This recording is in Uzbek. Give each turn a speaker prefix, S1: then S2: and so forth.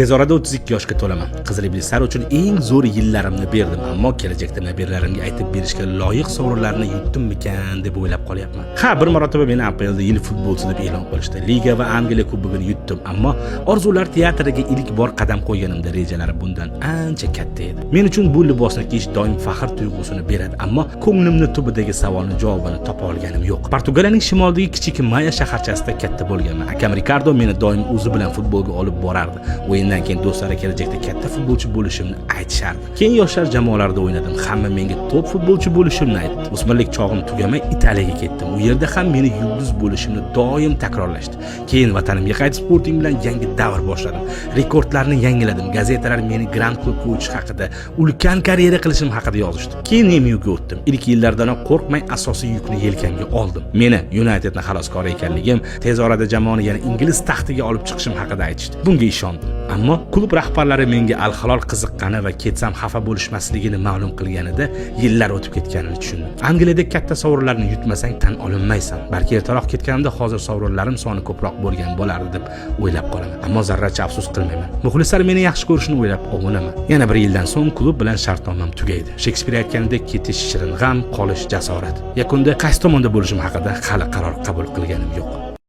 S1: Tez orada 32 yoshga to'laman. Qizil iblislar uchun eng zo'r yillarimni berdim, ammo kelajakda nabiralarimga aytib berishga loyiq sovrinlarni yutdimmikan deb o'ylab qolyapman. Ha, bir marotaba meni APLda yil futbolchisi deb e'lon qilishdi. Liga va Angliya kubogini yutdim, ammo orzular teatriga ilk bor qadam qo'yganimda rejalarim bundan ancha katta edi. Men uchun bu libosni kiyish doim faxr tuyg'usini beradi, ammo ko'nglimni tubidagi savolning javobini topa olganim yo'q. Portugaliyaning shimolidagi kichik Maya shaharchasida katta bo'lganman. Akam Ricardo meni doim o'zi bilan futbolga olib borardi. O'yindan keyin do'stlari kelajakda katta futbolchi bo'lishimni aytishardi. Keyin yoshlar jamoalarida o'ynadim. Hamma menga top futbolchi bo'lishimni aytdi. O'smirlik chog'im tugamay Italiyaga ketdim. U yerda ham meni yulduz bo'lishimni doim takrorlashdi. Keyin vatanimga qaytib Sporting bilan yangi davr boshladim. Rekordlarni yangiladim. Gazetalar meni Grand Klubga o'tish haqida, ulkan karyera qilishim haqida yozishdi. Keyin MUga o'tdim. Ilk yillardanoq qo'rqmay asosiy yukni yelkamga oldim. Meni Unitedning xaloskori ekanligim, tez orada jamoani yana ingliz taxtiga olib chiqishim haqida aytishdi. Bunga ishondim. Ammo klub rahbarlari menga Al-Hilol qiziqqani va ketsam xafa bo'lishmasligini ma'lum qilganida yillar o'tib ketganini tushundim. Angliyada katta sovrinlarni yutmasang tan olinmaysan. Balki ertaroq ketganimda hozir sovrinlarim soni ko'proq bo'lgan bo'lardi deb o'ylab qolaman. Ammo zarracha afsus qilmayman. Muxlislar meni yaxshi ko'rishini o'ylab ovunaman. Yana bir yildan so'ng klub bilan shartnomam tugaydi. Shekspir aytganidek, ketish shirin g'am, qolish jasorat. Yakunda qaysi tomonda bo'lishim haqida hali qaror qabul qilganim yo'q.